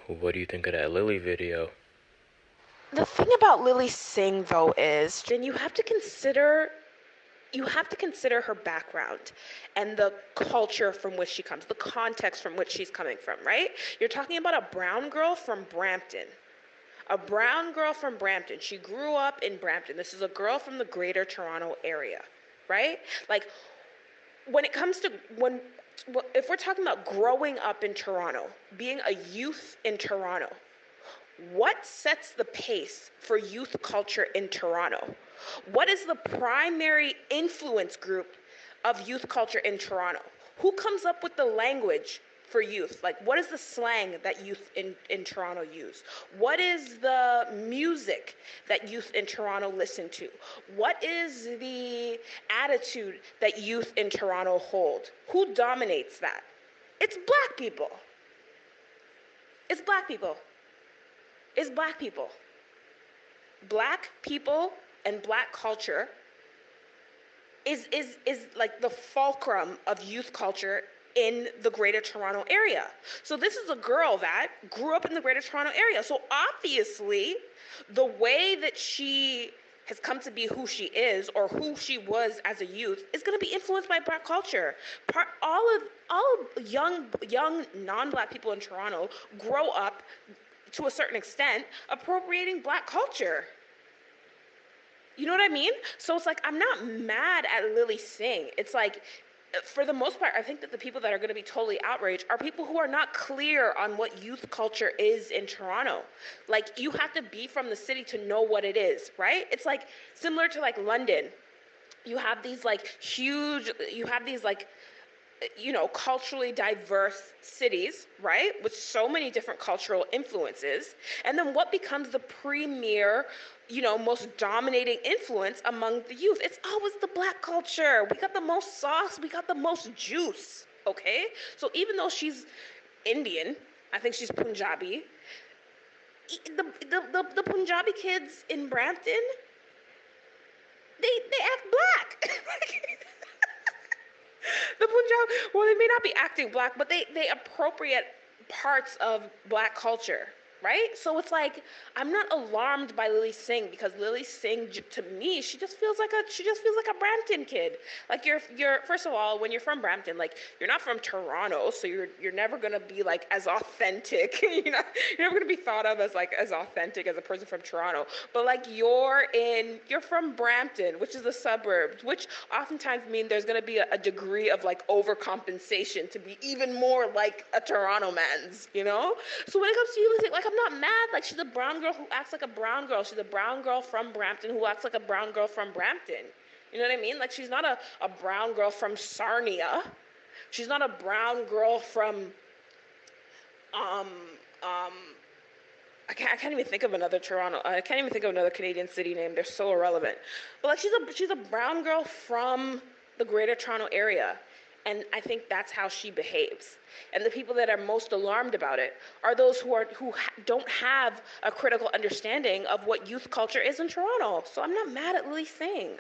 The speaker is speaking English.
What do you think of that Lilly video? The thing about Lilly Singh though is, Jen, you have to consider her background and the culture from which she comes, the context from which she's coming from, right? You're talking about a brown girl from Brampton. A brown girl from Brampton. She grew up in Brampton. This is a girl from the greater Toronto area, right? Like when it comes to when if we're talking about growing up in Toronto, being a youth in Toronto, what sets the pace for youth culture in Toronto? What is the primary influence group of youth culture in Toronto? Who comes up with the language for youth? Like, what is the slang that youth in Toronto use? What is the music that youth in Toronto listen to? What is the attitude that youth in Toronto hold? Who dominates that? It's black people. It's black people. It's black people. Black people and black culture is like the fulcrum of youth culture in the greater Toronto area. So this is a girl that grew up in the greater Toronto area. So obviously, the way that she has come to be who she is or who she was as a youth is going to be influenced by black culture. All of young non-black people in Toronto grow up to a certain extent appropriating black culture. You know what I mean? So it's like, I'm not mad at Lilly Singh. It's like, for the most part, I think that the people that are going to be totally outraged are people who are not clear on what youth culture is in Toronto. Like, you have to be from the city to know what it is, right? It's like similar to like London. You have these like culturally diverse cities, right? With so many different cultural influences. And then what becomes the premier, most dominating influence among the youth? It's always the black culture. We got the most sauce, we got the most juice, okay? So even though she's Indian, I think she's Punjabi, the Punjabi kids in Brampton, they act black. The Punjab, well, they may not be acting black, but they appropriate parts of black culture, right? So it's like, I'm not alarmed by Lilly Singh because Lilly Singh, to me, she just feels like a Brampton kid. Like you're first of all, when you're from Brampton, like you're not from Toronto, so you're never gonna be like as authentic. You're never gonna be thought of as like as authentic as a person from Toronto. But like you're from Brampton, which is the suburbs, which oftentimes mean there's gonna be a degree of like overcompensation to be even more like a Toronto man's. So when it comes to you, like I'm not mad. Like she's a brown girl who acts like a brown girl. She's a brown girl from Brampton who acts like a brown girl from Brampton. You know what I mean? Like she's not a brown girl from Sarnia. She's not a brown girl from um um I can't even think of another Toronto. I can't even think of another Canadian city name. They're so irrelevant. But like she's a brown girl from the Greater Toronto Area, and I think that's how she behaves. And the people that are most alarmed about it are those who don't have a critical understanding of what youth culture is in Toronto. So I'm not mad at Lilly Singh.